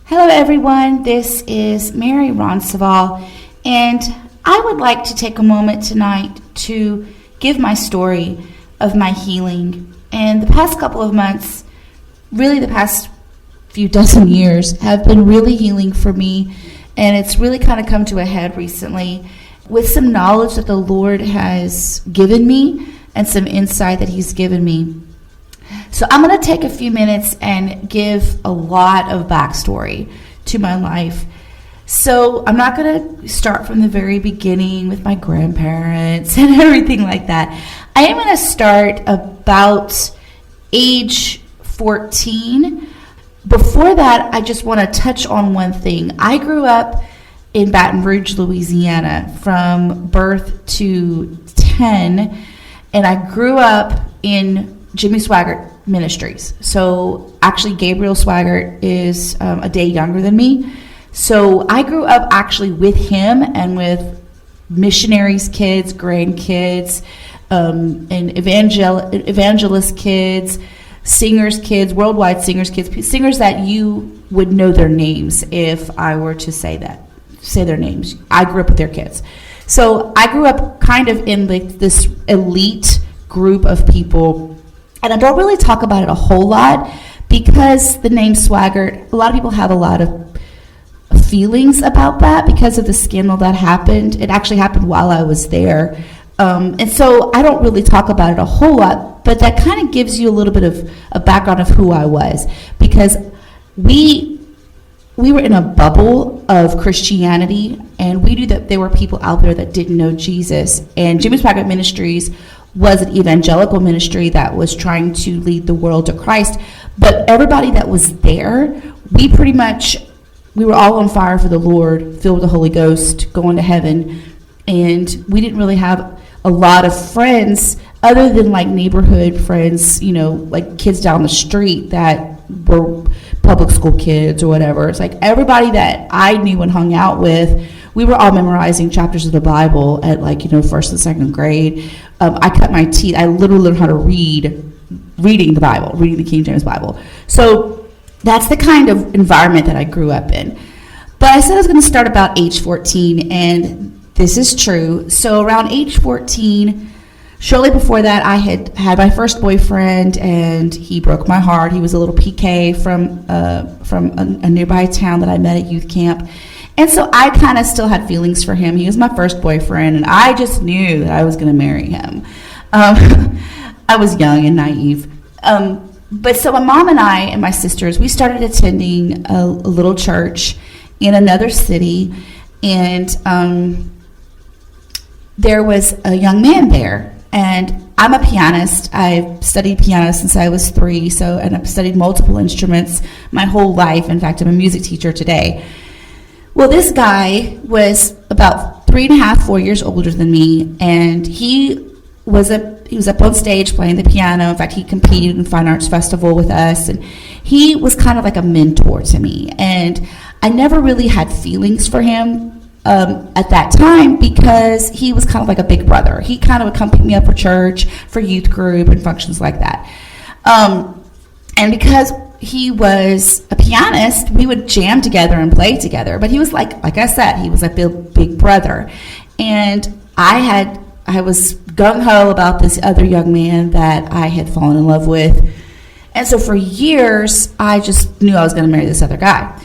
Hello everyone, this is Mary Ronceval, and I would like to take a moment tonight to give my story of my healing. And the past couple of months, really the past few dozen years, have been really healing for me, and it's really kind of come to a head recently with some knowledge that the Lord has given me and some insight that He's given me. So I'm going to take a few minutes and give a lot of backstory to my life. So I'm not going to start from the very beginning with my grandparents and everything like that. I am going to start about age 14. Before that, I just want to touch on one thing. I grew up in Baton Rouge, Louisiana, from birth to 10, and I grew up in Jimmy Swaggart Ministries. So actually Gabriel Swaggart is a day younger than me. So I grew up actually with him and with missionaries' kids, grandkids, and evangelist kids, singers' kids, worldwide singers' kids, singers that you would know their names if I were to say their names. I grew up with their kids. So I grew up kind of in like this elite group of people. And I don't really talk about it a whole lot because the name Swaggart, a lot of people have a lot of feelings about that because of the scandal that happened. It actually happened while I was there. And so I don't really talk about it a whole lot, but that kind of gives you a little bit of a background of who I was, because we were in a bubble of Christianity, and we knew that there were people out there that didn't know Jesus. And Jimmy Swaggart Ministries was an evangelical ministry that was trying to lead the world to Christ. But everybody that was there, we were all on fire for the Lord, filled with the Holy Ghost, going to heaven. And we didn't really have a lot of friends other than like neighborhood friends, like kids down the street that were public school kids or whatever. It's like everybody that I knew and hung out with, we were all memorizing chapters of the Bible at first and second grade. I cut my teeth. I literally learned how to reading the King James Bible. So that's the kind of environment that I grew up in. But I said I was going to start about age 14, and this is true. So around age 14, shortly before that, I had my first boyfriend, and he broke my heart. He was a little PK from a nearby town that I met at youth camp. And so I kind of still had feelings for him. He was my first boyfriend, and I just knew that I was going to marry him. I was young and naive. But so my mom and I and my sisters, we started attending a little church in another city, and there was a young man there. And I'm a pianist. I've studied piano since I was 3, and I've studied multiple instruments my whole life. In fact, I'm a music teacher today. Well, this guy was about 3.5, 4 years older than me, and he was up on stage playing the piano. In fact, he competed in Fine Arts Festival with us, and he was kind of like a mentor to me. And I never really had feelings for him at that time because he was kind of like a big brother. He kind of would come pick me up for church, for youth group, and functions like that. And because he was a pianist, we would jam together and play together. But he was like I said, he was a big brother. And I was gung-ho about this other young man that I had fallen in love with. And so for years, I just knew I was going to marry this other guy.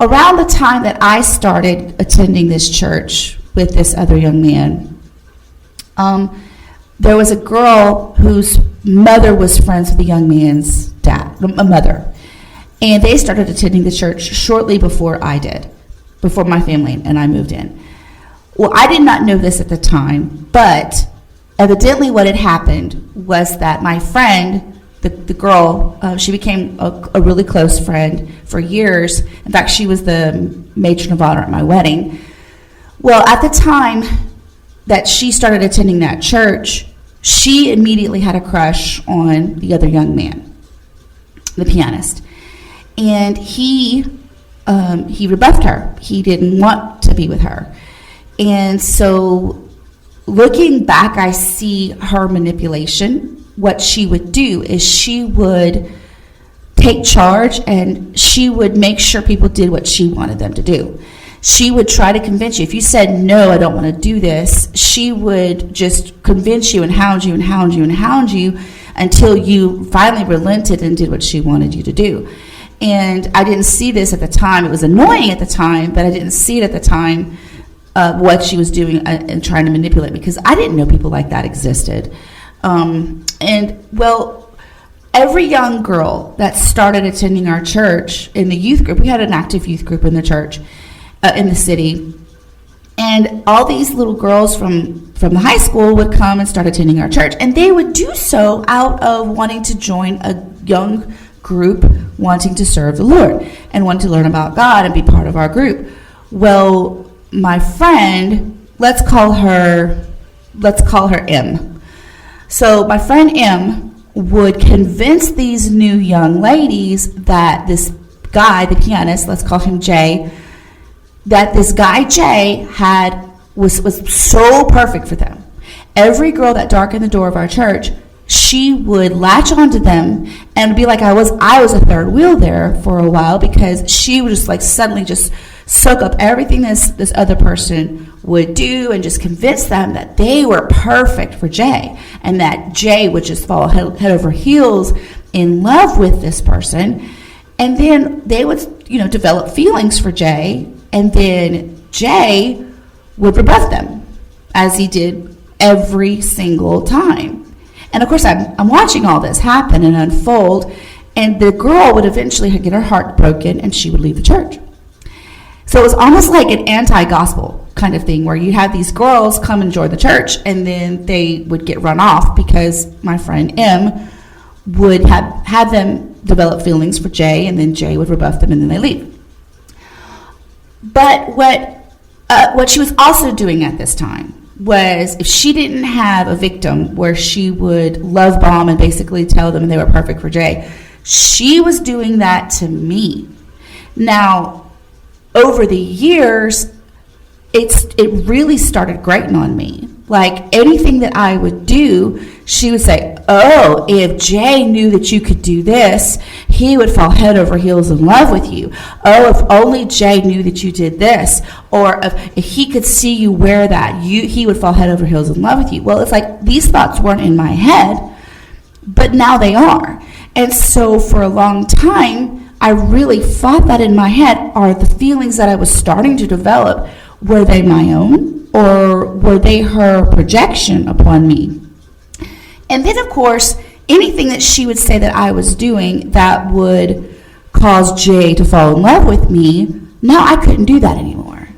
Around the time that I started attending this church with this other young man, there was a girl whose mother was friends with the young man's mother. And they started attending the church shortly before I did, before my family and I moved in. Well, I did not know this at the time, but evidently what had happened was that my friend, the girl, she became a really close friend for years. In fact, she was the matron of honor at my wedding. Well, at the time that she started attending that church, she immediately had a crush on the other young man, the pianist. And he rebuffed her. He didn't want to be with her. And so looking back, I see her manipulation. What she would do is she would take charge, and she would make sure people did what she wanted them to do. She would try to convince you. If you said, no, I don't want to do this, she would just convince you and hound you and hound you and hound you until you finally relented and did what she wanted you to do. And I didn't see this at the time. It was annoying at the time, but I didn't see it at the time, what she was doing and trying to manipulate me, because I didn't know people like that existed. Every young girl that started attending our church in the youth group, we had an active youth group in the church, in the city, and all these little girls from the high school would come and start attending our church, and they would do so out of wanting to join a young group, wanting to serve the Lord and wanting to learn about God and be part of our group. Well, my friend, let's call her M. So my friend M would convince these new young ladies that this guy, the pianist, let's call him Jay, that this guy Jay was so perfect for them. Every girl that darkened the door of our church, she would latch onto them and be like, I was a third wheel there for a while, because she would just like suddenly just soak up everything this other person would do and just convince them that they were perfect for Jay, and that Jay would just fall head over heels in love with this person. And then they would, develop feelings for Jay, and then Jay would rebuff them, as he did every single time. And of course, I'm watching all this happen and unfold, and the girl would eventually get her heart broken, and she would leave the church. So it was almost like an anti-gospel kind of thing, where you have these girls come and join the church, and then they would get run off because my friend M would have them develop feelings for Jay, and then Jay would rebuff them, and then they leave. But what she was also doing at this time was, if she didn't have a victim where she would love bomb and basically tell them they were perfect for Jay, she was doing that to me. Now, over the years, it really started grating on me. Like, anything that I would do, she would say, oh, if Jay knew that you could do this, he would fall head over heels in love with you. Oh, if only Jay knew that you did this. Or if he could see you wear that, he would fall head over heels in love with you. Well, it's like these thoughts weren't in my head, but now they are. And so for a long time, I really fought that in my head. Are the feelings that I was starting to develop, were they my own, or were they her projection upon me? And then, of course, anything that she would say that I was doing that would cause Jay to fall in love with me, now I couldn't do that anymore.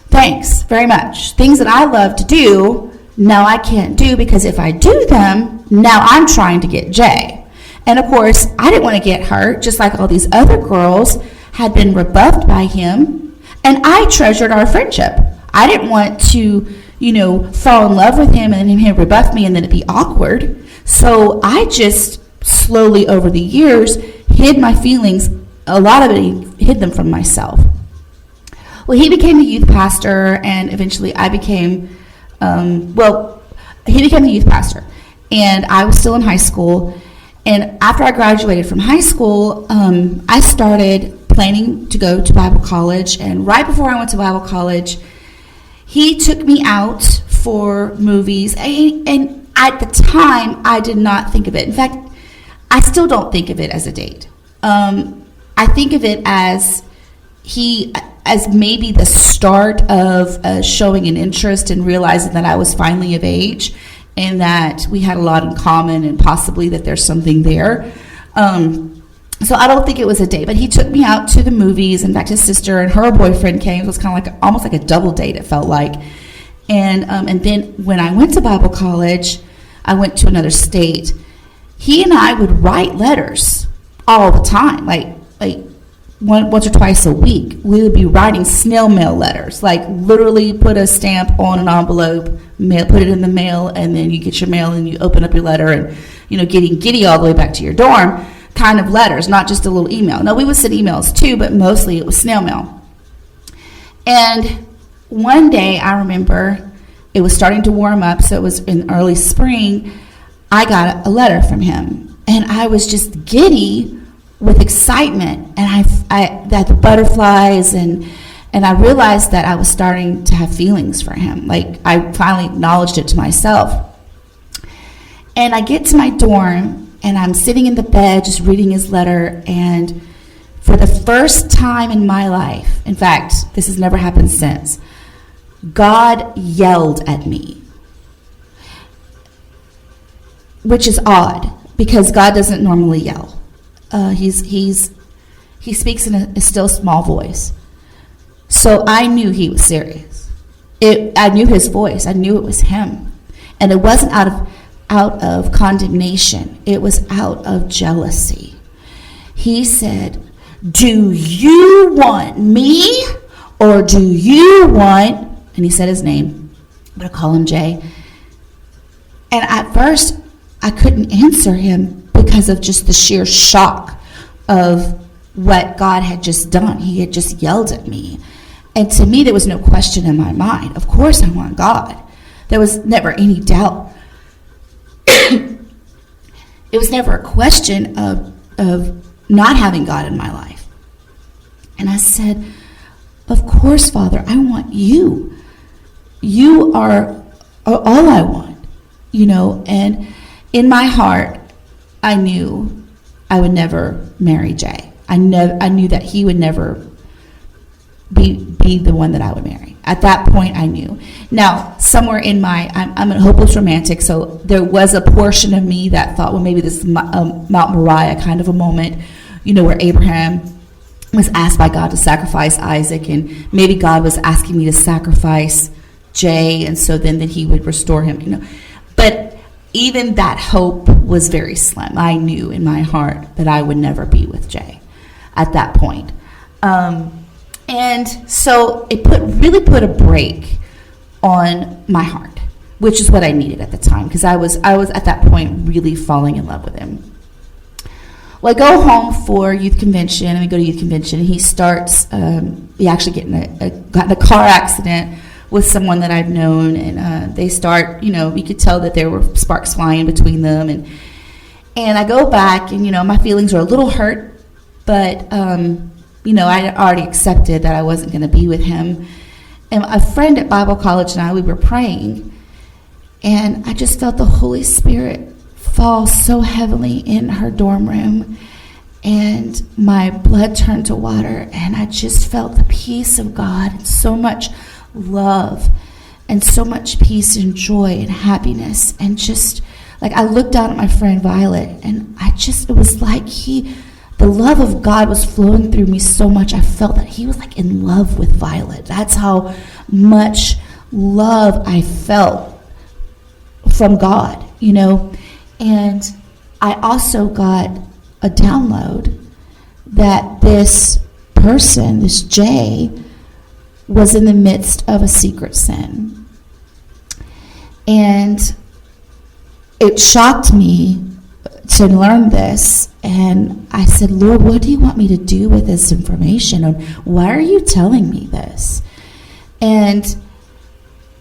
Thanks very much. Things that I love to do, now I can't do, because if I do them, now I'm trying to get Jay. And of course, I didn't want to get hurt, just like all these other girls had been rebuffed by him. And I treasured our friendship. I didn't want to, fall in love with him and then him rebuff me and then it'd be awkward. So I just slowly over the years hid my feelings. A lot of it, hid them from myself. Well, he became the youth pastor, and eventually I became, he became the youth pastor. And I was still in high school. And after I graduated from high school, I started planning to go to Bible college. And right before I went to Bible college, he took me out for movies. And at the time, I did not think of it. In fact, I still don't think of it as a date. I think of it as maybe the start of showing an interest and realizing that I was finally of age, and that we had a lot in common, and possibly that there's something there. So I don't think it was a date, but he took me out to the movies. In fact, his sister and her boyfriend came. It was kind of like almost like a double date, it felt like. And then when I went to Bible college, I went to another state. He and I would write letters all the time, like once or twice a week. We would be writing snail mail letters, like literally put a stamp on an envelope, put it in the mail, and then you get your mail and you open up your letter, and getting giddy all the way back to your dorm kind of letters, not just a little email. No, we would send emails too, but mostly it was snail mail. And one day I remember it was starting to warm up, so it was in early spring. I got a letter from him, and I was just giddy with excitement, and I that the butterflies, and I realized that I was starting to have feelings for him. Like, I finally acknowledged it to myself. And I get to my dorm, and I'm sitting in the bed just reading his letter, and for the first time in my life, in fact, this has never happened since, God yelled at me. Which is odd, because God doesn't normally yell. He speaks in a still small voice. So I knew he was serious. I knew his voice. I knew it was him. And it wasn't out of condemnation. It was out of jealousy. He said, "Do you want me, or do you want," and he said his name, I'm going to call him Jay. And at first, I couldn't answer him because of just the sheer shock of what God had just done. He had just yelled at me. And to me, there was no question in my mind. Of course I want God. There was never any doubt. It was never a question of not having God in my life. And I said, "Of course, Father, I want you. You are all I want." And in my heart, I knew I would never marry Jay. I knew that he would never be the one that I would marry. At that point, I knew. Now, somewhere in I'm a hopeless romantic, so there was a portion of me that thought, well, maybe this is Mount Moriah kind of a moment, where Abraham was asked by God to sacrifice Isaac, and maybe God was asking me to sacrifice Jay, and so then that he would restore him, But even that hope was very slim. I knew in my heart that I would never be with Jay at that point. And so it really put a brake on my heart, which is what I needed at the time, because I was at that point really falling in love with him. Well, I go home for youth convention, and we go to youth convention, and he starts, he actually got in a car accident with someone that I've known, and they start, you could tell that there were sparks flying between them, and I go back, and, my feelings were a little hurt, but, I had already accepted that I wasn't going to be with him. And a friend at Bible college and we were praying, and I just felt the Holy Spirit fall so heavily in her dorm room, and my blood turned to water, and I just felt the peace of God, and so much love, and so much peace and joy and happiness, and just like I looked down at my friend Violet, and it was like the love of God was flowing through me so much. I felt that he was like in love with Violet. That's how much love I felt from God, And I also got a download that this person, this Jay, was in the midst of a secret sin. And it shocked me to learn this, and I said, "Lord, what do you want me to do with this information? And why are you telling me this?" And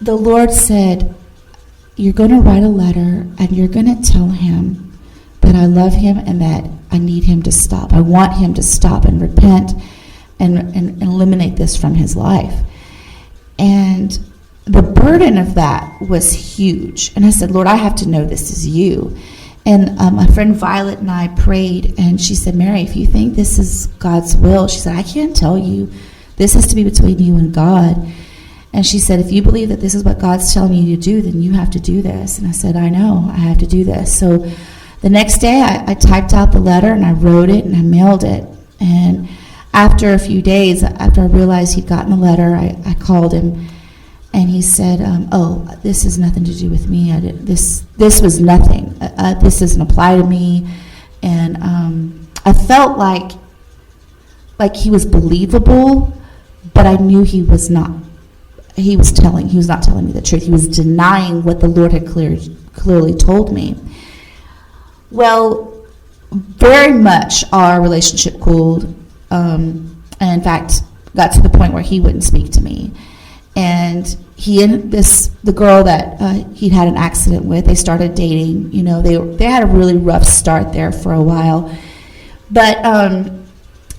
the Lord said, "You're going to write a letter, and you're going to tell him that I love him and that I need him to stop. I want him to stop and repent and eliminate this from his life." And the burden of that was huge. And I said, "Lord, I have to know this is you." And my friend Violet and I prayed, and she said, "Mary, if you think this is God's will," she said, "I can't tell you. This has to be between you and God." And she said, "If you believe that this is what God's telling you to do, then you have to do this." And I said, "I know, I have to do this." So the next day, I typed out the letter, and I wrote it, and I mailed it. And after a few days, after I realized he'd gotten the letter, I called him. And he said, "Oh, this has nothing to do with me. This was nothing. This doesn't apply to me." And I felt like he was believable, but I knew he was not. He was not telling me the truth. He was denying what the Lord had clearly told me. Well, very much our relationship cooled, and in fact, got to the point where he wouldn't speak to me. And the girl that he'd had an accident with, they started dating. They had a really rough start there for a while. But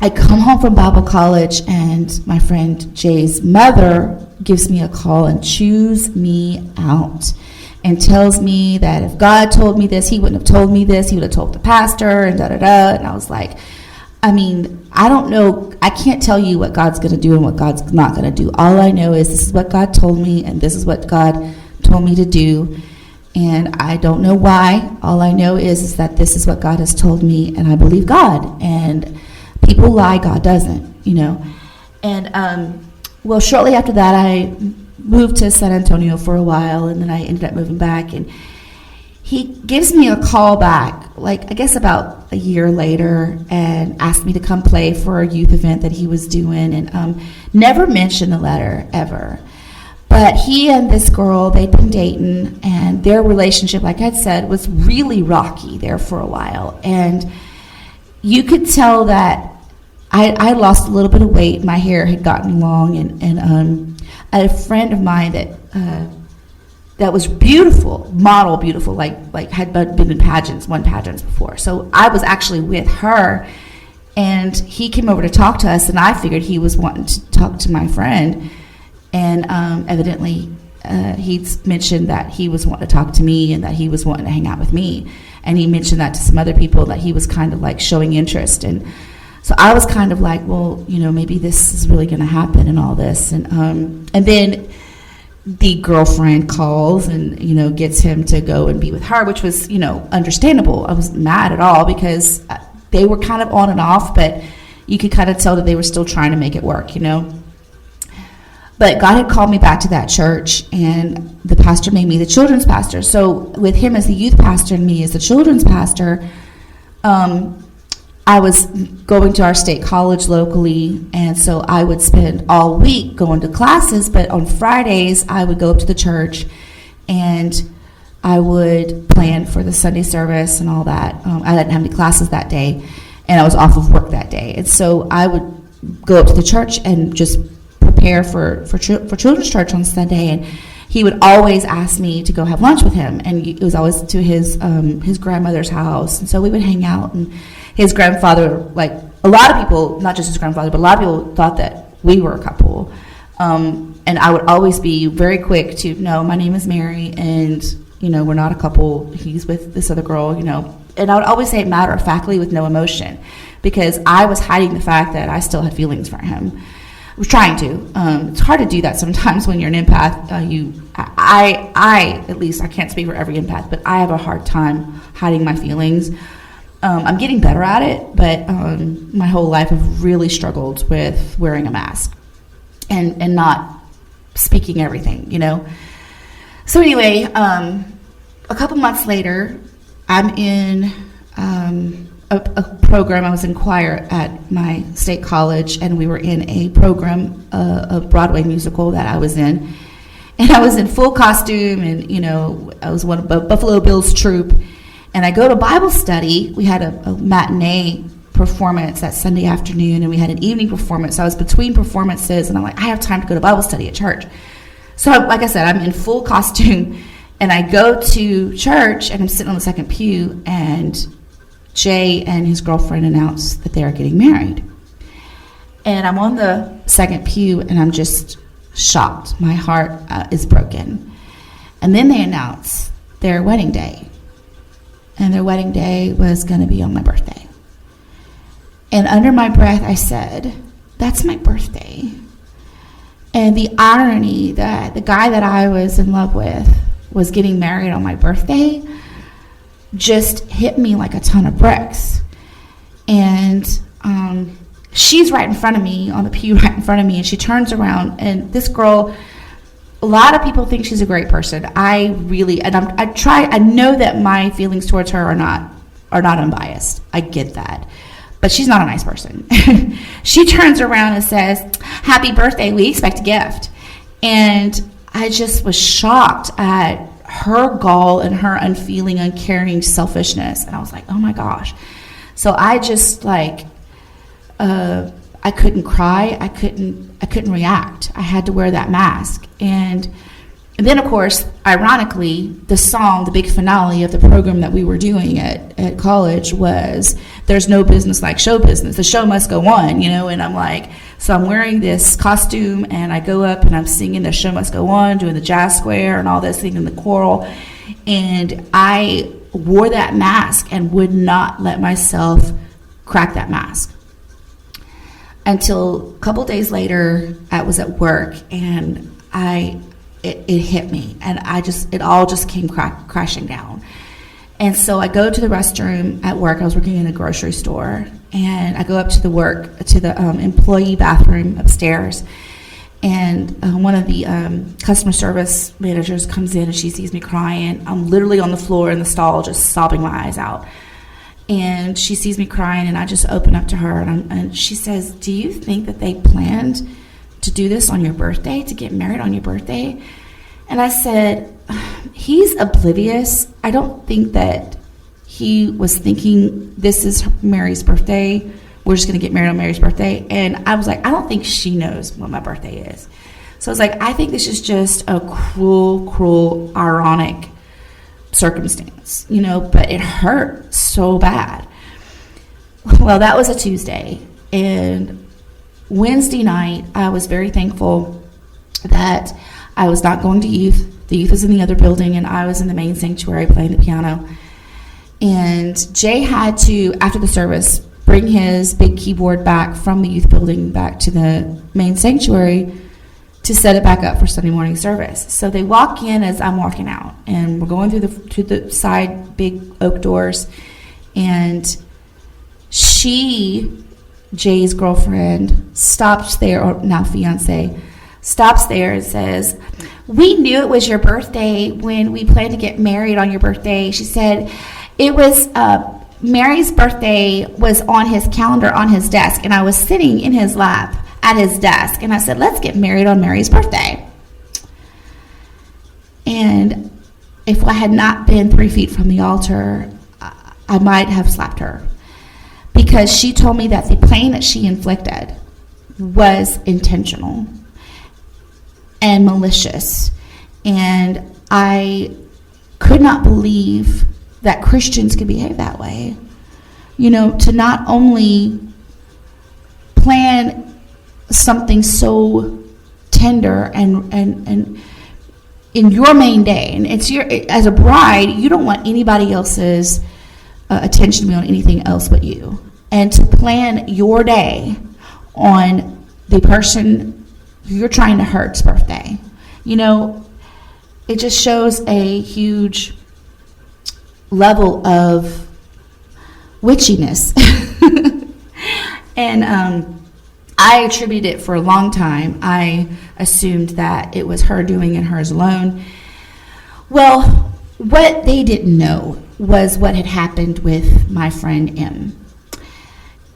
I come home from Bible college, and my friend Jay's mother gives me a call and chews me out and tells me that if God told me this, he wouldn't have told me this. He would have told the pastor and da-da-da. And I was like, I mean, I don't know. I can't tell you what God's going to do and what God's not going to do. All I know is this is what God told me, and this is what God told me to do. And I don't know why. All I know is that this is what God has told me, and I believe God. And people lie, God doesn't, you know. And, well, shortly after that, I moved to San Antonio for a while, and then I ended up moving back. And he gives me a call back, like, I guess about a year later, and asked me to come play for a youth event that he was doing, and never mentioned the letter, ever. But he and this girl, they'd been dating, and their relationship, like I said, was really rocky there for a while. And you could tell that I lost a little bit of weight. My hair had gotten long, and I had a friend of mine that was beautiful, model beautiful, like had been in pageants, won pageants before. So I was actually with her, and he came over to talk to us, and I figured he was wanting to talk to my friend. And evidently, he'd mentioned that he was wanting to talk to me and that he was wanting to hang out with me. And he mentioned that to some other people, that he was kind of like showing interest. And so I was kind of like, well, you know, maybe this is really going to happen and all this. And then the girlfriend calls and, you know, gets him to go and be with her, which was, you know, understandable. I wasn't mad at all because they were kind of on and off, but you could kind of tell that they were still trying to make it work, you know. But God had called me back to that church, and the pastor made me the children's pastor. So with him as the youth pastor and me as the children's pastor, I was going to our state college locally, and so I would spend all week going to classes, but on Fridays I would go up to the church and I would plan for the Sunday service and all that. I didn't have any classes that day, and I was off of work that day. And so I would go up to the church and just prepare for children's church on Sunday, and he would always ask me to go have lunch with him, and it was always to his grandmother's house. And so we would hang out, and his grandfather, like a lot of people, not just his grandfather, but a lot of people thought that we were a couple. And I would always be very quick to, no, my name is Mary, and, you know, we're not a couple. He's with this other girl, you know. And I would always say it matter-of-factly with no emotion, because I was hiding the fact that I still had feelings for him. I was trying to. It's hard to do that sometimes when you're an empath. I at least, I can't speak for every empath, but I have a hard time hiding my feelings. I'm getting better at it, but my whole life I've really struggled with wearing a mask and not speaking everything, you know. So anyway, a couple months later, I'm in a program. I was in choir at my state college, and we were in a program, a Broadway musical that I was in. And I was in full costume, and, you know, I was one of Buffalo Bill's troupe. And I go to Bible study. We had a matinee performance that Sunday afternoon, and we had an evening performance. So I was between performances, and I'm like, I have time to go to Bible study at church. So, like I said, I'm in full costume, and I go to church, and I'm sitting on the second pew, and Jay and his girlfriend announced that they are getting married. And I'm on the second pew, and I'm just shocked. My heart is broken. And then they announce their wedding day. And their wedding day was going to be on my birthday. And under my breath, I said, that's my birthday. And the irony that the guy that I was in love with was getting married on my birthday just hit me like a ton of bricks. And she's right in front of me, on the pew right in front of me, and she turns around, and this girl, a lot of people think she's a great person. I know that my feelings towards her are not unbiased. I get that. But she's not a nice person. She turns around and says, happy birthday, we expect a gift. And I just was shocked at her gall and her unfeeling, uncaring selfishness. And I was like, oh my gosh. So I just I couldn't cry. I couldn't react. I had to wear that mask. And And then, of course, ironically, the song, the big finale of the program that we were doing at college was "There's No Business Like Show Business." The show must go on, and I'm like, so I'm wearing this costume, and I go up and I'm singing "The Show Must Go On," doing the jazz square and all this, singing the choral. And I wore that mask and would not let myself crack that mask. Until a couple days later, I was at work, and it hit me, and it all just came crashing down. And so I go to the restroom at work. I was working in a grocery store, and I go up to the employee bathroom upstairs, and one of the customer service managers comes in, and she sees me crying. I'm literally on the floor in the stall, just sobbing my eyes out. And she sees me crying, and I just open up to her, and she says, "Do you think that they planned to do this on your birthday, to get married on your birthday?" And I said, "He's oblivious. I don't think that he was thinking this is Mary's birthday. We're just going to get married on Mary's birthday." And I was like, "I don't think she knows what my birthday is." So I was like, "I think this is just a cruel, ironic circumstance, but it hurt so bad." Well, that was a Tuesday. And Wednesday night, I was very thankful that I was not going to youth. The youth was in the other building, and I was in the main sanctuary playing the piano. And Jay had to, after the service, bring his big keyboard back from the youth building back to the main sanctuary to set it back up for Sunday morning service. So they walk in as I'm walking out, and we're going through the side big oak doors, and Jay's girlfriend, stops there, or now fiance, stops there and says, "We knew it was your birthday when we planned to get married on your birthday." She said, "It was Mary's birthday was on his calendar on his desk, and I was sitting in his lap at his desk, and I said, 'Let's get married on Mary's birthday.'" And if I had not been 3 feet from the altar, I might have slapped her, because she told me that the pain that she inflicted was intentional and malicious. And I could not believe that Christians could behave that way. To not only plan something so tender and in your main day, and it's as a bride, you don't want anybody else's attention to be on anything else but you, and to plan your day on the person who you're trying to hurt's birthday. It just shows a huge level of witchiness. And I attributed it for a long time. I assumed that it was her doing and hers alone. Well, what they didn't know was what had happened with my friend M.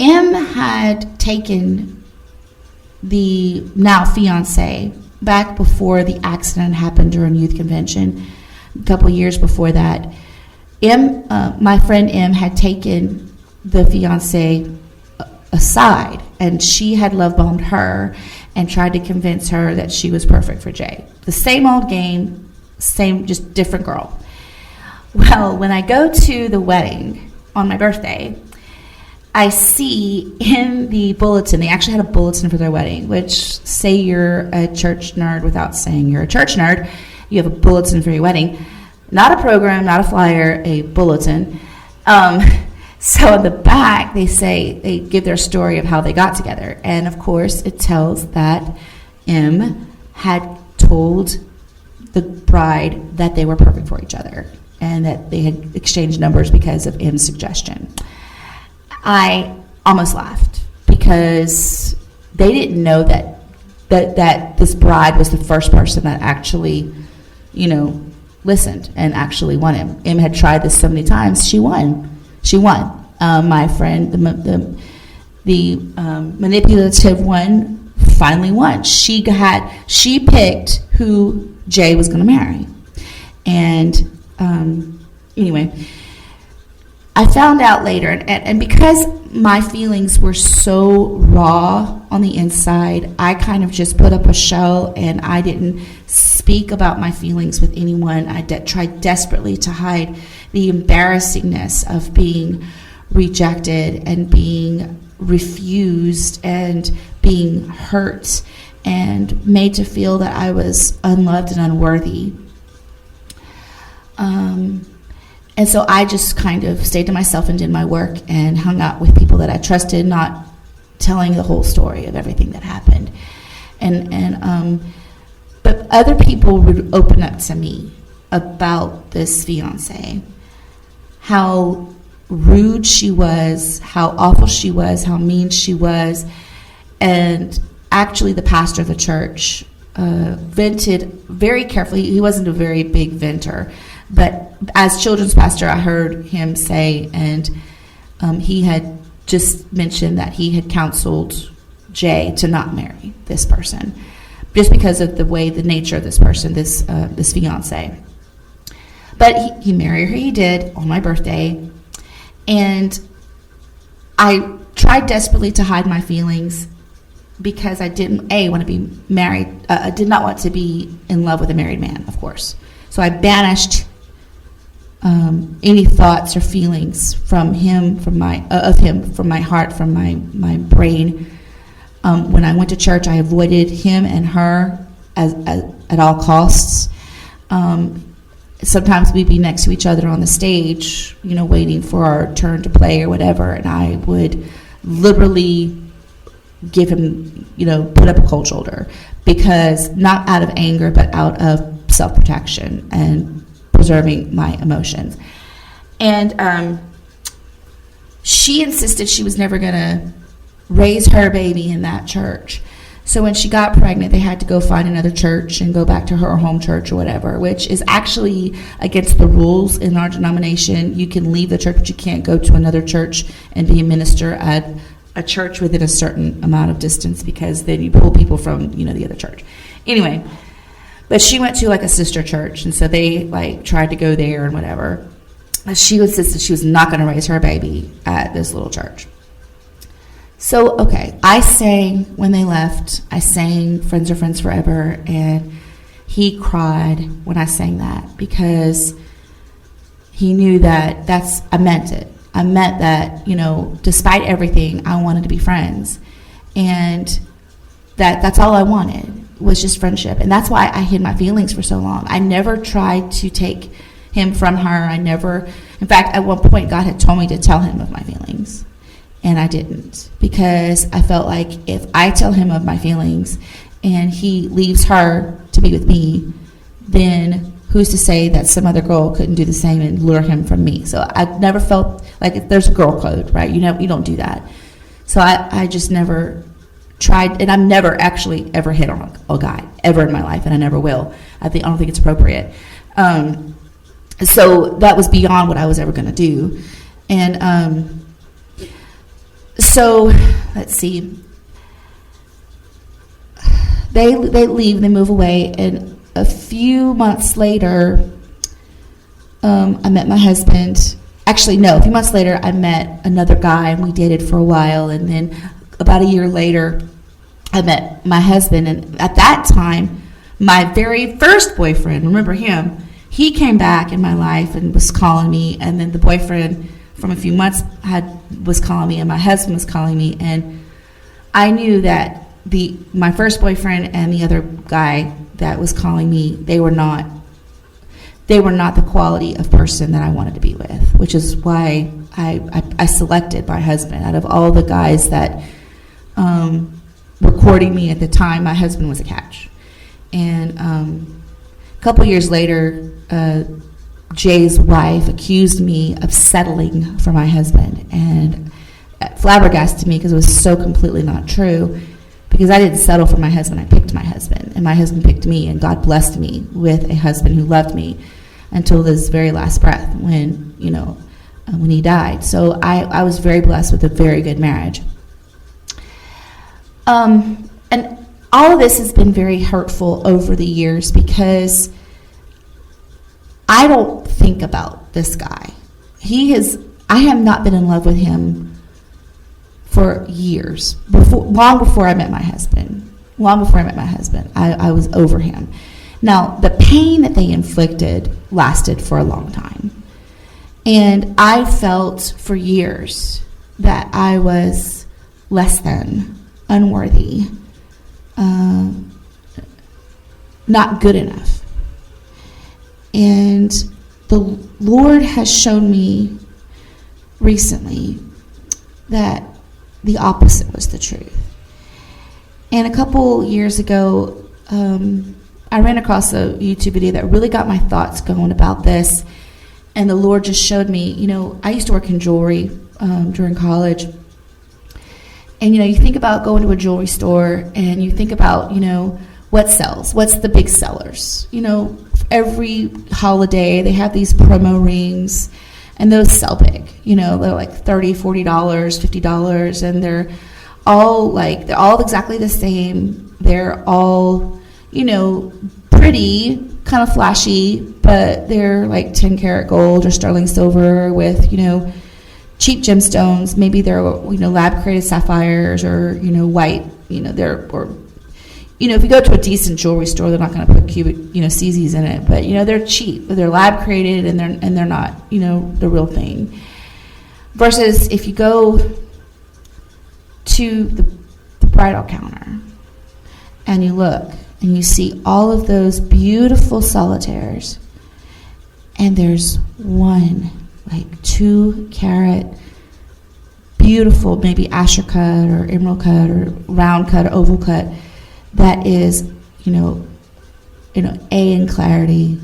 M had taken the now fiance back before the accident happened during youth convention. A couple years before that, my friend M had taken the fiance aside, and she had love bombed her and tried to convince her that she was perfect for Jay. The same old game, same, just different girl. Well, when I go to the wedding on my birthday, I see in the bulletin, they actually had a bulletin for their wedding, which, say you're a church nerd without saying you're a church nerd, you have a bulletin for your wedding. Not a program, not a flyer, a bulletin. So in the back, they give their story of how they got together. And of course, it tells that M had told the bride that they were perfect for each other, and that they had exchanged numbers because of M's suggestion. I almost laughed, because they didn't know that this bride was the first person that actually, listened and actually won him. M had tried this so many times. She won. My friend, the manipulative one, finally won. She picked who Jay was going to marry. And anyway, I found out later, and because my feelings were so raw on the inside. I kind of just put up a show, and I didn't speak about my feelings with anyone. I tried desperately to hide the embarrassingness of being rejected and being refused and being hurt and made to feel that I was unloved and unworthy. And so I just kind of stayed to myself and did my work and hung out with people that I trusted, not telling the whole story of everything that happened. But other people would open up to me about this fiance, how rude she was, how awful she was, how mean she was. And actually the pastor of the church vented very carefully. He wasn't a very big venter, but as children's pastor, I heard him say, and he had just mentioned that he had counseled Jay to not marry this person, just because of the nature of this person, this fiance. But he married her. He did on my birthday, and I tried desperately to hide my feelings because I didn't want to be married. I did not want to be in love with a married man, of course. So I banished any thoughts or feelings from him, from my heart, from my brain. When I went to church, I avoided him and her at all costs. Sometimes we'd be next to each other on the stage, waiting for our turn to play or whatever, and I would literally give him, put up a cold shoulder, because not out of anger, but out of self-protection and preserving my emotions. And she insisted she was never going to raise her baby in that church. So when she got pregnant, they had to go find another church and go back to her home church or whatever, which is actually against the rules in our denomination. You can leave the church, but you can't go to another church and be a minister at a church within a certain amount of distance, because then you pull people from, the other church. Anyway, but she went to a sister church, and so they tried to go there and whatever. But she insisted she was not going to raise her baby at this little church. So, okay, I sang when they left. I sang Friends Are Friends Forever, and he cried when I sang that, because he knew that I meant it. I meant that, despite everything, I wanted to be friends. And that's all I wanted, was just friendship. And that's why I hid my feelings for so long. I never tried to take him from her. In fact, at one point, God had told me to tell him of my feelings. And I didn't, because I felt like if I tell him of my feelings and he leaves her to be with me, then who's to say that some other girl couldn't do the same and lure him from me? So I never felt like there's a girl code, right? You don't do that. So I just never tried, and I've never actually ever hit on a guy ever in my life, and I never will. I don't think it's appropriate. So that was beyond what I was ever going to do. And so let's see. They leave, they move away, and a few months later, I met my husband. Actually, no, a few months later, I met another guy, and we dated for a while. And then about a year later, I met my husband. And at that time, my very first boyfriend, remember him, he came back in my life and was calling me. And then the boyfriend from a few months was calling me, and my husband was calling me. And I knew that my first boyfriend and the other guy that was calling me, they were not the quality of person that I wanted to be with, which is why I selected my husband. Out of all the guys that were courting me at the time, my husband was a catch. And a couple years later, Jay's wife accused me of settling for my husband, and flabbergasted me because it was so completely not true. Because I didn't settle for my husband, I picked my husband, and my husband picked me, and God blessed me with a husband who loved me until his very last breath, when he died. So I was very blessed with a very good marriage. And all of this has been very hurtful over the years, because I don't think about this guy. I have not been in love with him for years, long before I met my husband. I was over him. Now, the pain that they inflicted lasted for a long time. And I felt for years that I was less than, unworthy, not good enough. And the Lord has shown me recently that the opposite was the truth. And a couple years ago, I ran across a YouTube video that really got my thoughts going about this. And the Lord just showed me, I used to work in jewelry during college. And, you think about going to a jewelry store and you think about, what sells, what's the big sellers. Every holiday they have these promo rings and those sell big. They're like $30, $40, $50, and they're all exactly the same. They're all, pretty, kind of flashy, but they're like 10 karat gold or sterling silver with, cheap gemstones. Maybe they're, lab created sapphires or, white, if you go to a decent jewelry store, they're not going to put cubic, CZs in it, but, they're cheap, but they're lab created and they're not, the real thing. Versus if you go to the bridal counter and you look and you see all of those beautiful solitaires, and there's one, like 2 karat, beautiful, maybe asher cut or emerald cut or round cut or oval cut, that is, A in clarity,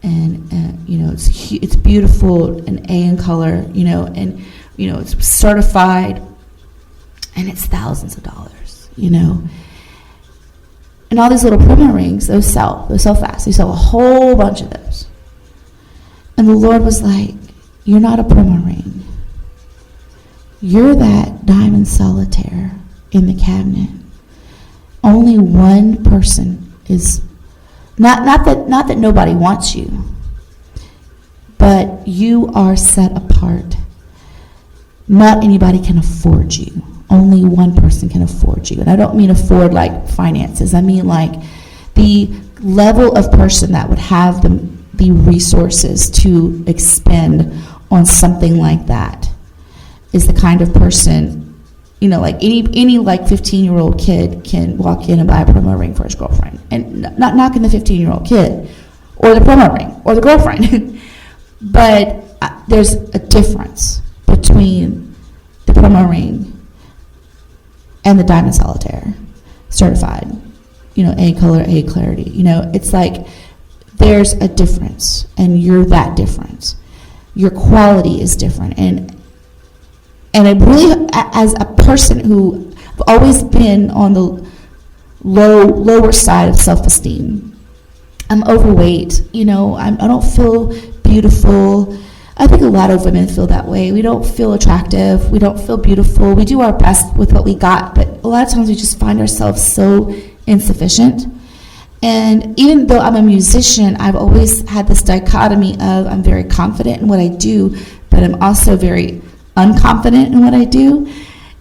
and it's beautiful, and A in color, and it's certified, and it's thousands of dollars, And all these little promo rings, those sell fast. They sell a whole bunch of those. And the Lord was like, you're not a promo ring. You're that diamond solitaire in the cabinet. Only one person is, not that nobody wants you, but you are set apart. Not anybody can afford you. Only one person can afford you. And I don't mean afford like finances. I mean like the level of person that would have the resources to expend on something like that is the kind of person, like any like 15-year-old kid can walk in and buy a promo ring for his girlfriend. And not knocking the 15-year-old kid or the promo ring or the girlfriend. But there's a difference between the promo ring and the diamond solitaire, certified, A color, A clarity. It's like there's a difference, and you're that difference. Your quality is different, and I really, as a person who I've always been on the lower side of self-esteem. I'm overweight. I don't feel beautiful. I think a lot of women feel that way. We don't feel attractive. We don't feel beautiful. We do our best with what we got, but a lot of times we just find ourselves so insufficient. And even though I'm a musician, I've always had this dichotomy of I'm very confident in what I do, but I'm also very unconfident in what I do.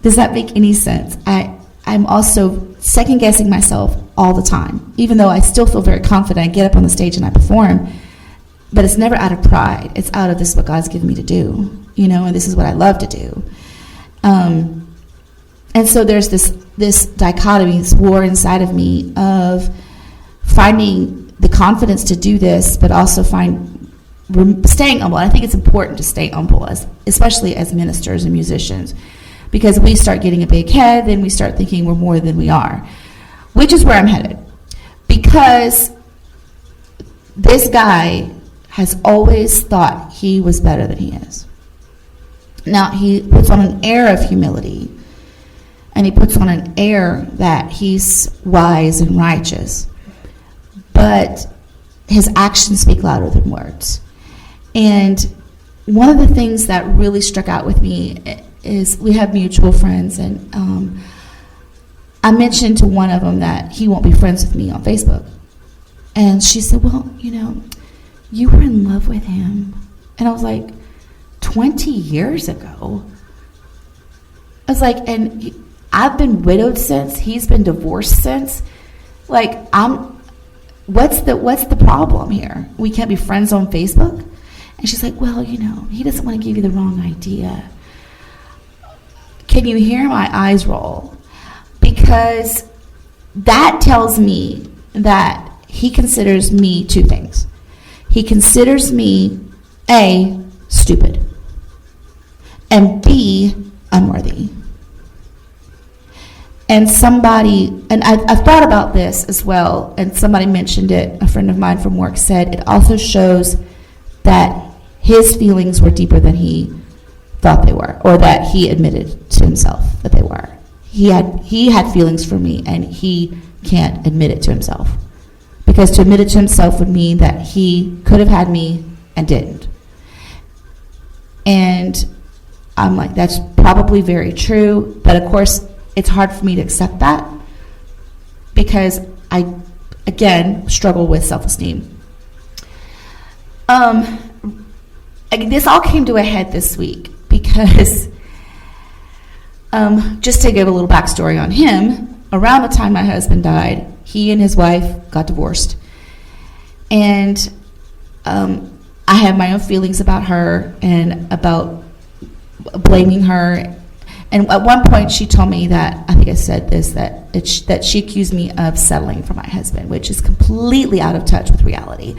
Does that make any sense? I'm also second-guessing myself all the time, even though I still feel very confident. I get up on the stage and I perform. But it's never out of pride. It's out of this is what God's given me to do, and this is what I love to do. And so there's this dichotomy, this war inside of me of finding the confidence to do this, but also staying humble. And I think it's important to stay humble, especially as ministers and musicians, because we start getting a big head, then we start thinking we're more than we are, which is where I'm headed. Because this guy has always thought he was better than he is. Now, he puts on an air of humility, and he puts on an air that he's wise and righteous, but his actions speak louder than words. And one of the things that really struck out with me is we have mutual friends, and I mentioned to one of them that he won't be friends with me on Facebook. And she said, well, you were in love with him. And I was like, 20 years ago? I was like, I've been widowed since, he's been divorced since. Like, what's the problem here? We can't be friends on Facebook? And she's like, well, he doesn't want to give you the wrong idea. Can you hear my eyes roll? Because that tells me that he considers me two things. He considers me, A, stupid, and B, unworthy. And I've thought about this as well, and somebody mentioned it, a friend of mine from work said, it also shows that his feelings were deeper than he thought they were, or that he admitted to himself that they were. He had feelings for me, and he can't admit it to himself. Because to admit it to himself would mean that he could have had me and didn't. And I'm like, that's probably very true, but of course, it's hard for me to accept that because I, again, struggle with self-esteem. This all came to a head this week because, just to give a little backstory on him, around the time my husband died, he and his wife got divorced. And I had my own feelings about her and about blaming her. And at one point she told me that, I think I said this, that she accused me of settling for my husband, which is completely out of touch with reality.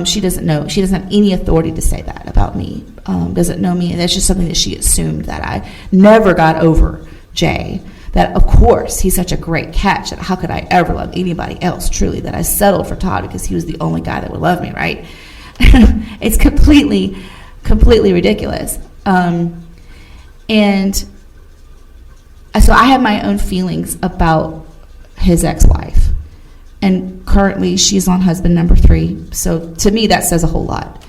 She doesn't have any authority to say that about me, doesn't know me, and that's just something that she assumed, that I never got over Jay, that of course he's such a great catch, that how could I ever love anybody else truly, that I settled for Todd because he was the only guy that would love me, right? It's completely ridiculous. And so I have my own feelings about his ex-wife. And currently she's on husband number 3. So to me that says a whole lot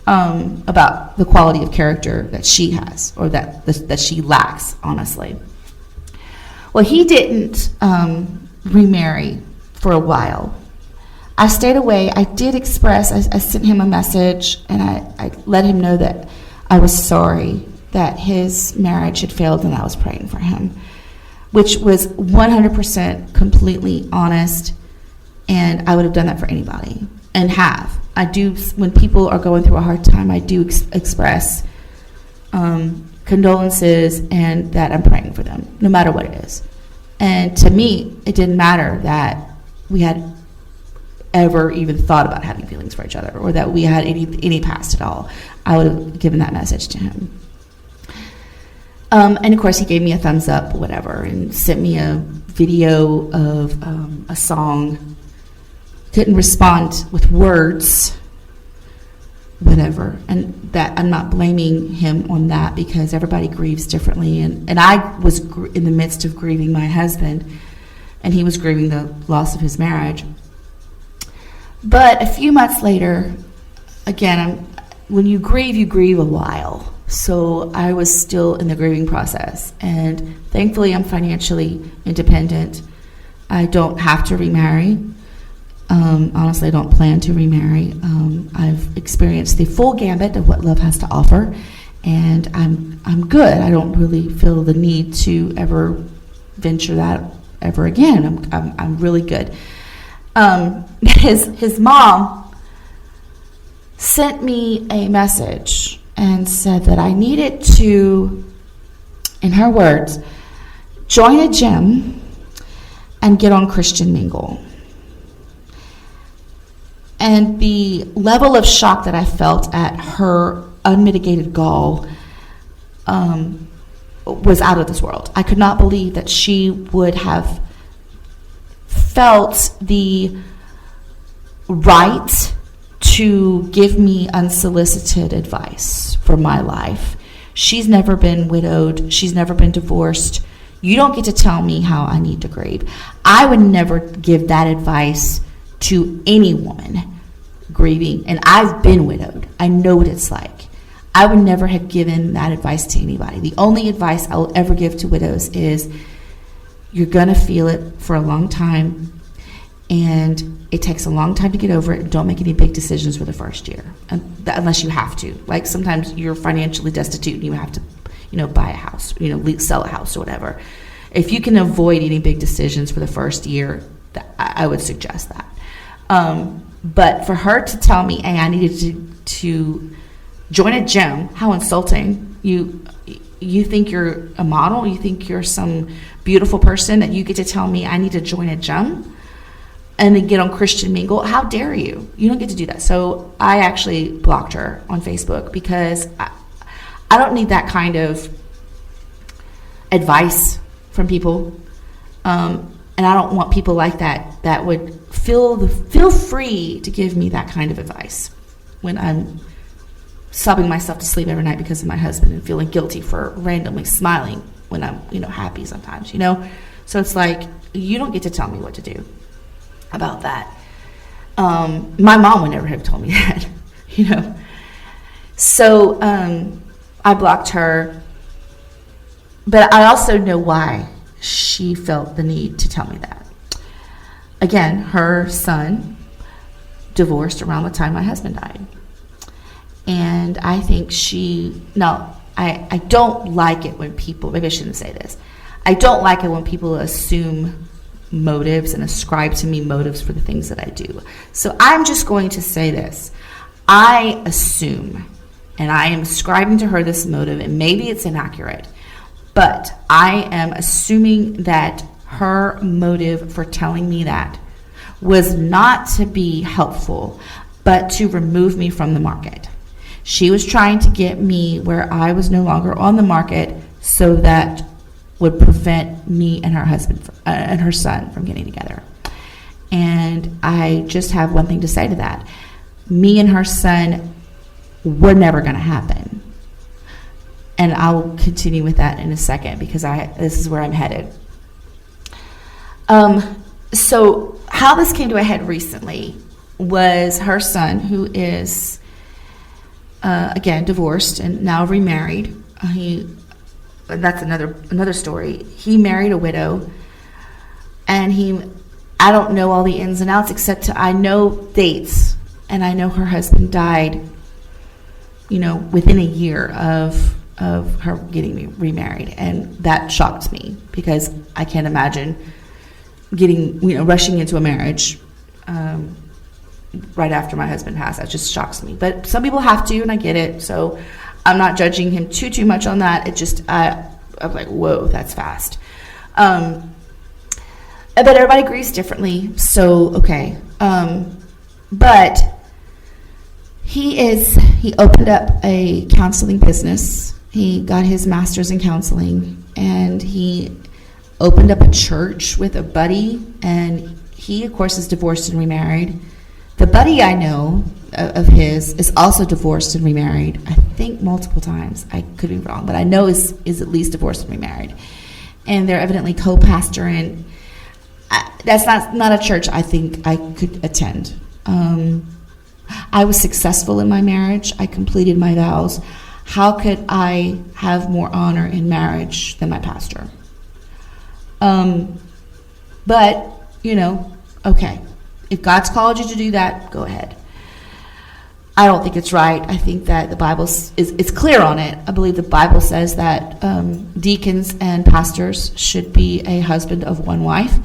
about the quality of character that she has, or that she lacks, honestly. Well, he didn't remarry for a while. I stayed away. I did express, I sent him a message, and I let him know that I was sorry that his marriage had failed and I was praying for him, which was 100% completely honest, and I would have done that for anybody, and have. I do, when people are going through a hard time, I do express condolences and that I'm praying for them, no matter what it is. And to me, it didn't matter that we had ever even thought about having feelings for each other, or that we had any past at all. I would have given that message to him. And of course, he gave me a thumbs up, whatever, and sent me a video of a song. Couldn't respond with words, whatever. And that I'm not blaming him on that, because everybody grieves differently. And I was in the midst of grieving my husband, and he was grieving the loss of his marriage. But a few months later, again, when you grieve a while. So I was still in the grieving process, and thankfully I'm financially independent. I don't have to remarry. Honestly, I don't plan to remarry. I've experienced the full gambit of what love has to offer, and I'm good. I don't really feel the need to ever venture that ever again. I'm really good. His mom sent me a message and said that I needed to, in her words, join a gym and get on Christian Mingle. And the level of shock that I felt at her unmitigated gall was out of this world. I could not believe that she would have felt the right to give me unsolicited advice for my life. She's never been widowed. She's never been divorced. You don't get to tell me how I need to grieve. I would never give that advice to any woman grieving, and I've been widowed. I know what it's like. I would never have given that advice to anybody. The only advice I will ever give to widows is you're going to feel it for a long time, and it takes a long time to get over it. Don't make any big decisions for the first year, unless you have to. Like sometimes you're financially destitute and buy a house, sell a house or whatever. If you can avoid any big decisions for the first year, I would suggest that. But for her to tell me, hey, I needed to join a gym, how insulting. You think you're a model? You think you're some beautiful person that you get to tell me I need to join a gym and then get on Christian Mingle? How dare you? You don't get to do that. So I actually blocked her on Facebook because I don't need that kind of advice from people. And I don't want people like that would feel free to give me that kind of advice when I'm sobbing myself to sleep every night because of my husband and feeling guilty for randomly smiling when I'm, happy sometimes, So it's like, you don't get to tell me what to do about that. My mom would never have told me that, So I blocked her, but I also know why she felt the need to tell me that. Again, her son divorced around the time my husband died. And I think I don't like it when people, maybe I shouldn't say this. I don't like it when people assume motives and ascribe to me motives for the things that I do. So I'm just going to say this. I assume, and I am ascribing to her this motive, and maybe it's inaccurate, but I am assuming that her motive for telling me that was not to be helpful, but to remove me from the market. She was trying to get me where I was no longer on the market, so that would prevent me and her husband and her son from getting together. And I just have one thing to say to that. Me and her son were never going to happen. And I will continue with that in a second because this is where I'm headed. So how this came to a head recently was her son, who is again divorced and now remarried. That's another story. He married a widow, and I don't know all the ins and outs except I know dates, and I know her husband died, within a year of her getting remarried, and that shocked me because I can't imagine rushing into a marriage right after my husband passed. That just shocks me. But some people have to, and I get it. So I'm not judging him too much on that. It just I'm like, whoa, that's fast. But everybody agrees differently. So okay. But he opened up a counseling business. He got his master's in counseling, and he opened up a church with a buddy, and he, of course, is divorced and remarried. The buddy I know of his is also divorced and remarried, I think multiple times. I could be wrong, but I know is at least divorced and remarried. And they're evidently co-pastor, and that's not a church I think I could attend. I was successful in my marriage. I completed my vows. How could I have more honor in marriage than my pastor? But, okay. If God's called you to do that, go ahead. I don't think it's right. I think that the Bible is clear on it. I believe the Bible says that deacons and pastors should be a husband of one wife,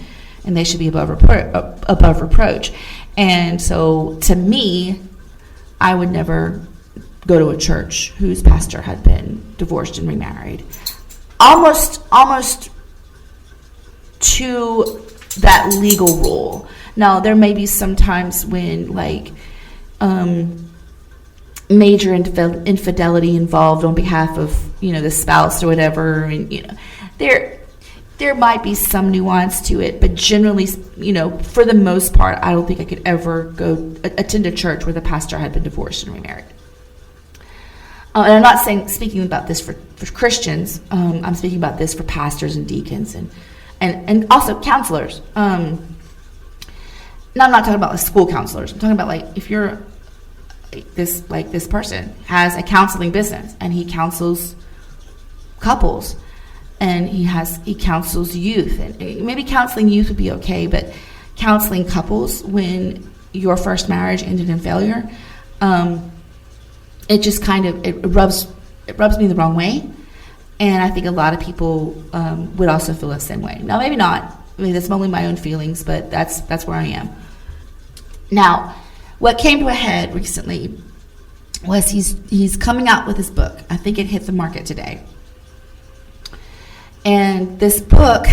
and they should be above reproach. And so, to me, I would never go to a church whose pastor had been divorced and remarried. Almost to that legal rule. Now, there may be some times when, major infidelity involved on behalf of, the spouse or whatever, and, there might be some nuance to it, but generally, for the most part, I don't think I could ever go attend a church where the pastor had been divorced and remarried. And I'm not speaking about this for Christians. I'm speaking about this for pastors and deacons and also counselors. Now, I'm not talking about school counselors. I'm talking about if you're this person has a counseling business and he counsels couples, and he counsels youth, and maybe counseling youth would be okay, but counseling couples when your first marriage ended in failure, it just kind of it rubs me the wrong way. And I think a lot of people would also feel the same way. Now, maybe not. I mean, that's only my own feelings, but that's where I am. Now, what came to a head recently was he's coming out with his book. I think it hit the market today. And this book,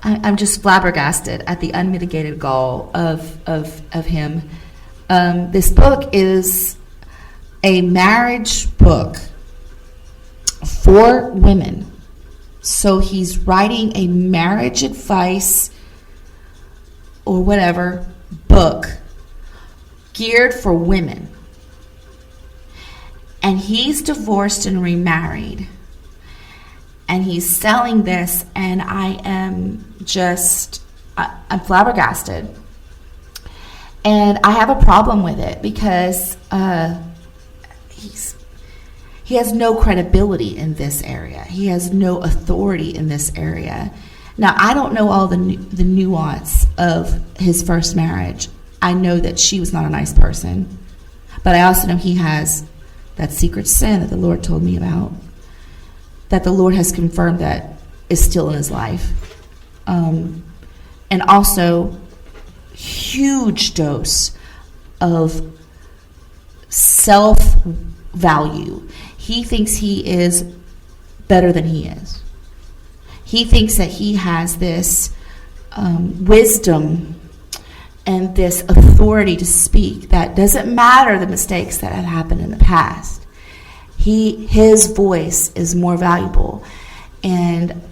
I'm just flabbergasted at the unmitigated gall of him. This book is a marriage book for women. So he's writing a marriage advice or whatever book geared for women. And he's divorced and remarried. And he's selling this, and I'm flabbergasted. And I have a problem with it because he has no credibility in this area. He has no authority in this area. Now, I don't know all the nuance of his first marriage. I know that she was not a nice person. But I also know he has that secret sin that the Lord told me about, that the Lord has confirmed that is still in his life. And also, huge dose of self-value. He thinks he is better than he is. He thinks that he has this wisdom and this authority to speak that doesn't matter the mistakes that have happened in the past. His voice is more valuable, and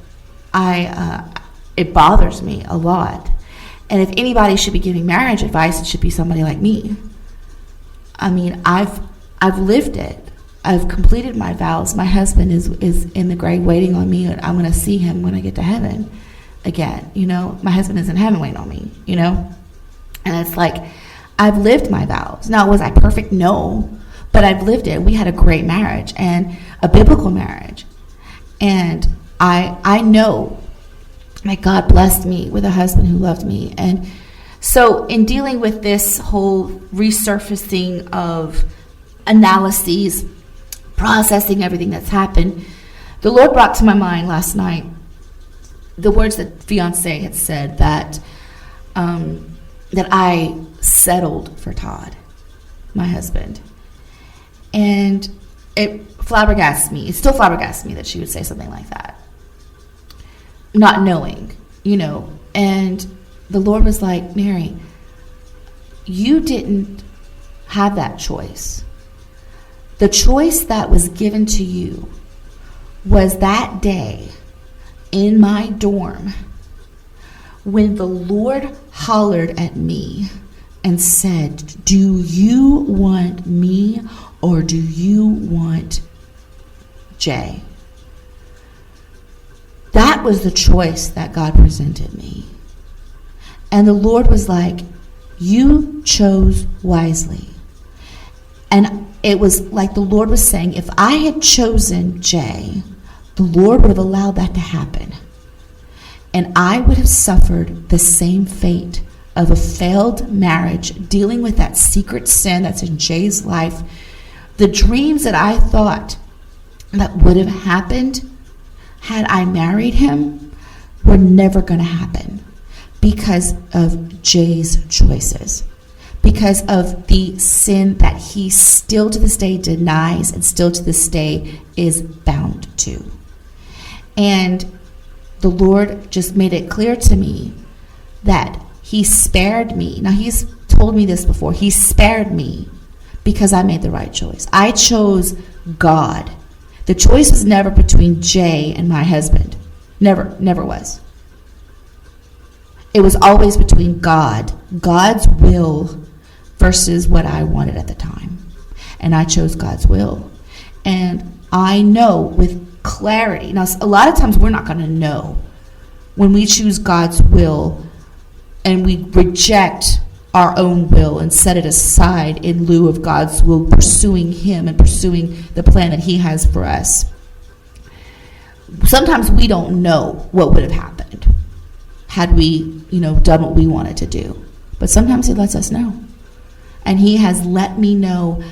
it bothers me a lot. And if anybody should be giving marriage advice, it should be somebody like me. I mean, I've lived it. I've completed my vows. My husband is in the grave waiting on me, and I'm going to see him when I get to heaven again. You know, my husband is in heaven waiting on me, you know? And it's like, I've lived my vows. Now, was I perfect? No. But I've lived it. We had a great marriage, and a biblical marriage. And I know that God blessed me with a husband who loved me. And so in dealing with this whole resurfacing of analyses, processing everything that's happened, the Lord brought to my mind last night the words that fiance had said that I settled for Todd, my husband. And it flabbergasts me. It still flabbergasts me that she would say something like that, not knowing, you know. And the Lord was like, Mary, you didn't have that choice. The choice that was given to you was that day in my dorm when the Lord hollered at me and said, do you want me or do you want Jay? That was the choice that God presented me. And the Lord was like, you chose wisely. And it was like the Lord was saying, if I had chosen Jay, the Lord would have allowed that to happen. And I would have suffered the same fate of a failed marriage, dealing with that secret sin that's in Jay's life. The dreams that I thought that would have happened had I married him were never going to happen because of Jay's choices, because of the sin that he still to this day denies and still to this day is bound to. And the Lord just made it clear to me that he spared me. Now, he's told me this before. He spared me because I made the right choice. I chose God. The choice was never between Jay and my husband. Never was. It was always between God's will versus what I wanted at the time. And I chose God's will. And I know with clarity. Now, a lot of times we're not going to know when we choose God's will and we reject our own will and set it aside in lieu of God's will, pursuing him and pursuing the plan that he has for us. Sometimes we don't know what would have happened had we, done what we wanted to do. But sometimes he lets us know. And he has let me know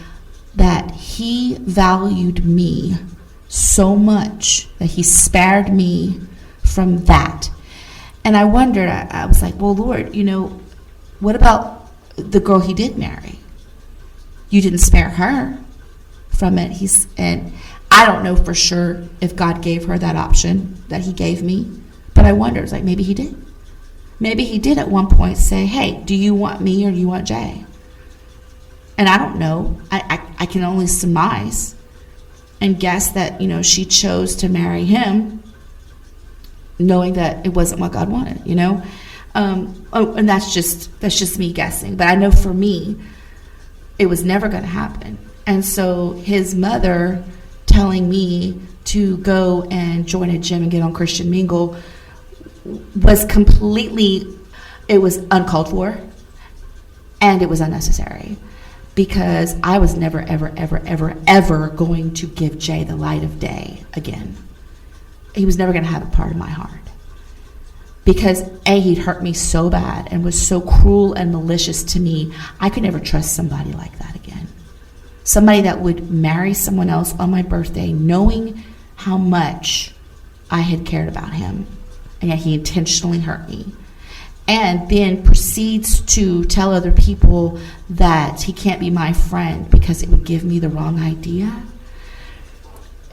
that he valued me so much that he spared me from that. And I wondered, I was like, well, Lord, what about the girl he did marry? You didn't spare her from it. And I don't know for sure if God gave her that option that he gave me, but I wonder, it's like, maybe he did. Maybe he did at one point say, hey, do you want me or do you want Jay? And I don't know. I can only surmise and guess that, she chose to marry him knowing that it wasn't what God wanted, and that's just me guessing. But I know for me, it was never going to happen. And so his mother telling me to go and join a gym and get on Christian Mingle was it was uncalled for, and it was unnecessary, because I was never, ever, ever, ever, ever going to give Jay the light of day again. He was never going to have a part of my heart. Because he'd hurt me so bad and was so cruel and malicious to me. I could never trust somebody like that again. Somebody that would marry someone else on my birthday, knowing how much I had cared about him, and yet he intentionally hurt me. And then proceeds to tell other people that he can't be my friend because it would give me the wrong idea.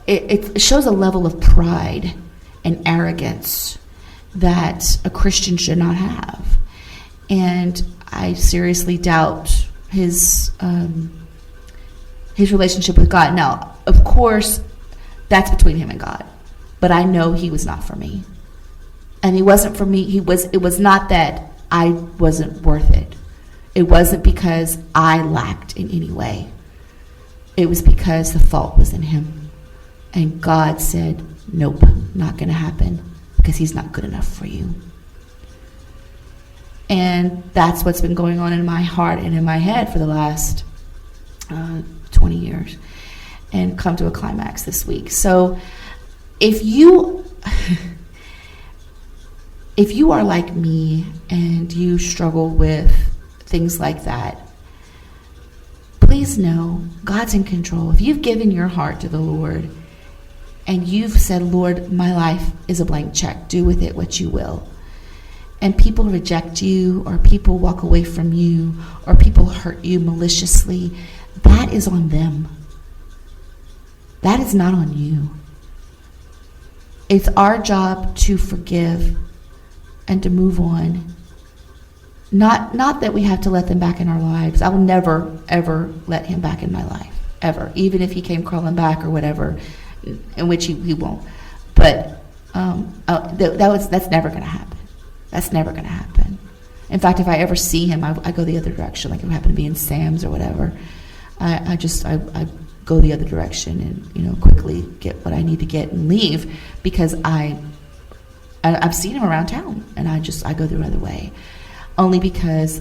It shows a level of pride and arrogance that a Christian should not have. And I seriously doubt his relationship with God. Now, of course, that's between him and God. But I know he was not for me. And he wasn't for me. It was not that I wasn't worth it. It wasn't because I lacked in any way. It was because the fault was in him. And God said, nope, not going to happen, because he's not good enough for you. And that's what's been going on in my heart and in my head for the last 20 years, and come to a climax this week. So if you are like me and you struggle with things like that, please know God's in control. If you've given your heart to the Lord and you've said, Lord, my life is a blank check, do with it what you will, and people reject you, or people walk away from you, or people hurt you maliciously, that is on them. That is not on you. It's our job to forgive and to move on. Not that we have to let them back in our lives. I will never, ever let him back in my life, ever. Even if he came crawling back or whatever, in which he won't. But that's never going to happen. That's never going to happen. In fact, if I ever see him, I go the other direction. Like if I happen to be in Sam's or whatever, I go the other direction and quickly get what I need to get and leave, because I've seen him around town, and I go the other way, only because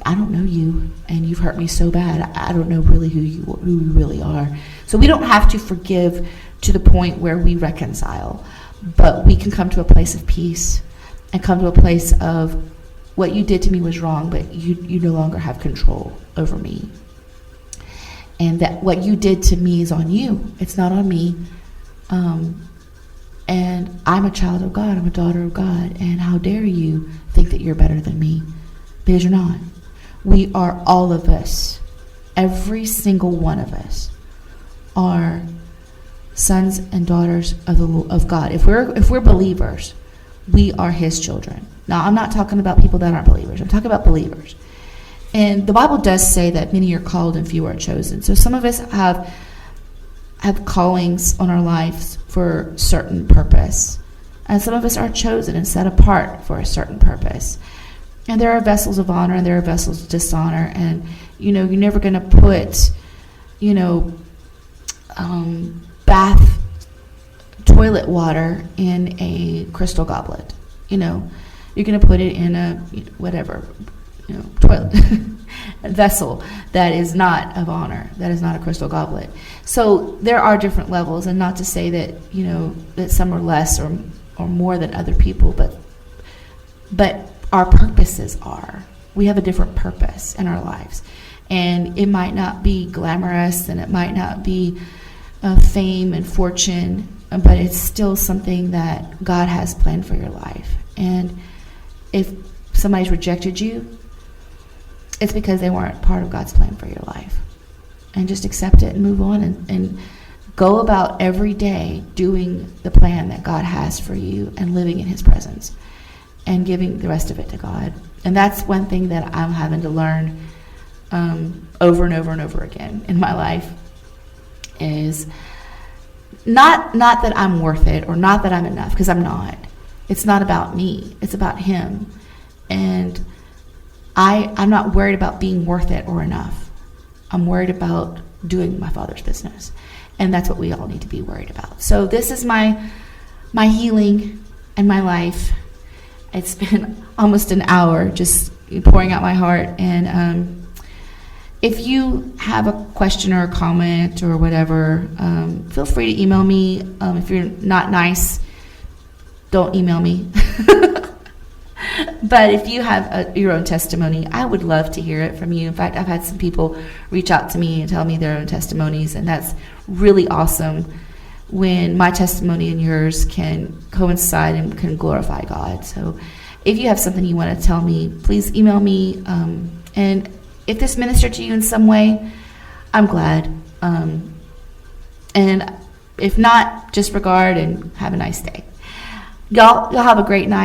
I don't know you, and you've hurt me so bad. I don't know really who you really are. So we don't have to forgive to the point where we reconcile, but we can come to a place of peace and come to a place of, what you did to me was wrong, but you no longer have control over me. And that what you did to me is on you. It's not on me. And I'm a child of God. I'm a daughter of God. And how dare you think that you're better than me? Because you're not. We are, all of us, every single one of us, are sons and daughters of God. If we're believers, we are his children. Now, I'm not talking about people that aren't believers. I'm talking about believers. And the Bible does say that many are called and few are chosen. So some of us have callings on our lives for certain purpose. And some of us are chosen and set apart for a certain purpose. And there are vessels of honor and there are vessels of dishonor. And, you're never going to put, bath toilet water in a crystal goblet. You're going to put it in a toilet vessel that is not of honor, that is not a crystal goblet. So there are different levels, and not to say that that some are less or more than other people, but our purposes are. We have a different purpose in our lives, and it might not be glamorous, and it might not be of fame and fortune, but it's still something that God has planned for your life. And if somebody's rejected you, it's because they weren't part of God's plan for your life. And just accept it and move on, and go about every day doing the plan that God has for you and living in his presence and giving the rest of it to God. And that's one thing that I'm having to learn over and over and over again in my life, is not that I'm worth it or not that I'm enough, because I'm not. It's not about me. It's about him. And I'm not worried about being worth it or enough. I'm worried about doing my Father's business. And that's what we all need to be worried about. So this is my healing and my life. It's been almost an hour just pouring out my heart. And if you have a question or a comment or whatever, feel free to email me. If you're not nice, don't email me. But if you have your own testimony, I would love to hear it from you. In fact, I've had some people reach out to me and tell me their own testimonies, and that's really awesome when my testimony and yours can coincide and can glorify God. So if you have something you want to tell me, please email me. And if this ministered to you in some way, I'm glad. And if not, just regard and have a nice day. Y'all have a great night.